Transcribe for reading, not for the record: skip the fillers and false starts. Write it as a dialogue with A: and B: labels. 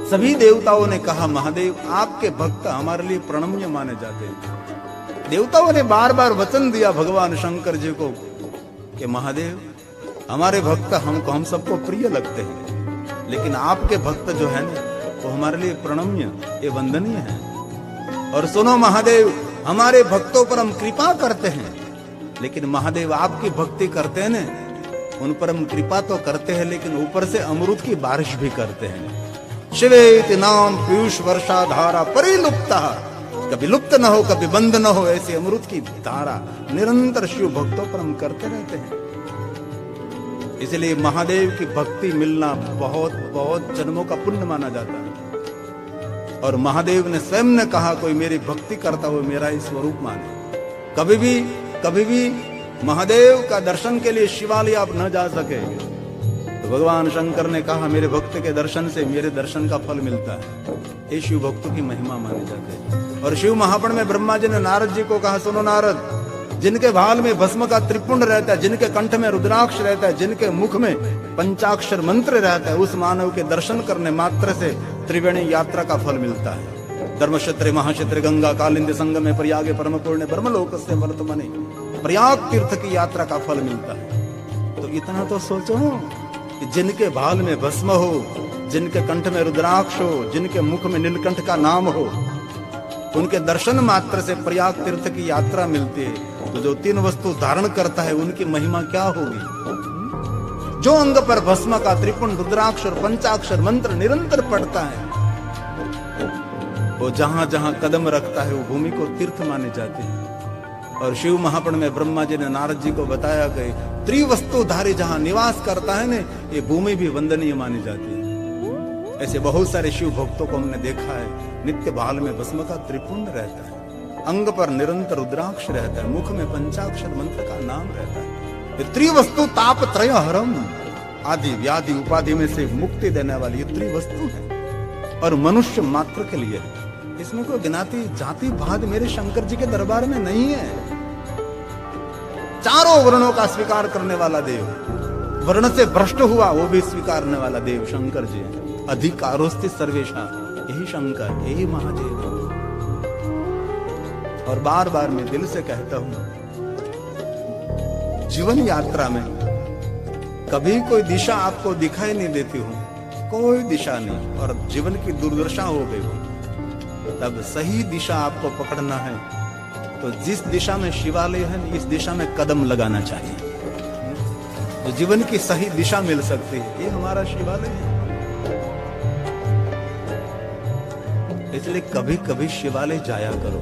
A: सभी देवताओं ने कहा महादेव आपके भक्त हमारे लिए प्रणम्य माने जाते हैं। देवताओं ने बार बार वचन दिया भगवान शंकर जी को कि महादेव हमारे भक्त हमको हम सबको प्रिय लगते हैं, लेकिन आपके भक्त जो है ना वो हमारे लिए प्रणम्य ये वंदनीय है। और सुनो महादेव हमारे भक्तों पर हम कृपा करते हैं, लेकिन महादेव आपकी भक्ति करते हैं ना उन पर हम कृपा तो करते हैं लेकिन ऊपर से अमृत की बारिश भी करते हैं। शिवेति नाम पीयूष वर्षा धारा परिलुप्ता, कभी लुप्त न हो कभी बंद न हो, ऐसी अमृत की धारा निरंतर शिव भक्तों पर हम करते रहते हैं। इसलिए महादेव की भक्ति मिलना बहुत बहुत जन्मों का पुण्य माना जाता है। और महादेव ने स्वयं ने कहा कोई मेरी भक्ति करता हुआ मेरा ही स्वरूप माने। कभी भी महादेव का दर्शन के लिए शिवालय आप न जा सके तो भगवान शंकर ने कहा मेरे भक्त के दर्शन से मेरे दर्शन का फल मिलता है। ये शिव भक्तों की महिमा मानी जाती है। और शिव महापुराण में ब्रह्मा जी ने नारद जी को कहा सुनो नारद, जिनके भाल में भस्म का त्रिपुंड रहता है, जिनके कंठ में रुद्राक्ष रहता है, जिनके मुख में पंचाक्षर मंत्र रहता है, उस मानव के दर्शन करने मात्र से त्रिवेणी यात्रा का फल मिलता है। धर्मक्षेत्र महाक्षेत्र गंगा कालिंदी संगम में प्रयाग परम पूर्ण ब्रह्मलोक से वर्तमाने प्रयाग तीर्थ की यात्रा का फल मिलता है। तो इतना तो सोचो कि जिनके भाल में भस्म हो, जिनके कंठ में रुद्राक्ष हो, जिनके मुख में नीलकंठ का नाम हो, उनके दर्शन मात्र से प्रयाग तीर्थ की यात्रा मिलती है। तो जो तीन वस्तु धारण करता है उनकी महिमा क्या होगी। जो अंग पर भस्म का त्रिपुंड रुद्राक्ष और पंचाक्षर मंत्र निरंतर पढ़ता है वो जहां जहां कदम रखता है वो भूमि को तीर्थ माने जाते हैं। और शिव महापुराण में ब्रह्मा जी ने नारद जी को बताया कि त्रिवस्तुधारी जहां निवास करता है ने ये भूमि भी वंदनीय मानी जाती है। ऐसे बहुत सारे शिव भक्तों को हमने देखा है, नित्य भाल में भस्म का त्रिपुंड रहता है, अंग पर निरंतर रुद्राक्ष रहता है, मुख में पंचाक्षर मंत्र का नाम रहता है। ये त्रिवस्तु ताप त्रय हरम, आदि व्याधि उपाधि में से मुक्ति देने वाली ये त्रिवस्तु है और मनुष्य मात्र के लिए है। इसमें कोई गिनाती जाति भाद मेरे शंकर जी के दरबार में नहीं है। चारों वर्णों का स्वीकार करने वाला देव, वर्ण से भ्रष्ट हुआ वो भी स्वीकारने वाला देव शंकर जी है। अधिकारोस्ति सर्वेशा, यही शंकर यही महादेव। और बार बार मैं दिल से कहता हूं जीवन यात्रा में कभी कोई दिशा आपको दिखाई नहीं देती हो, कोई दिशा नहीं, और जीवन की दुर्दशा हो गई हो, तब सही दिशा आपको पकड़ना है तो जिस दिशा में शिवालय है इस दिशा में कदम लगाना चाहिए। तो जीवन की सही दिशा मिल सकती है, ये हमारा शिवालय है। इसलिए कभी कभी शिवालय जाया करो।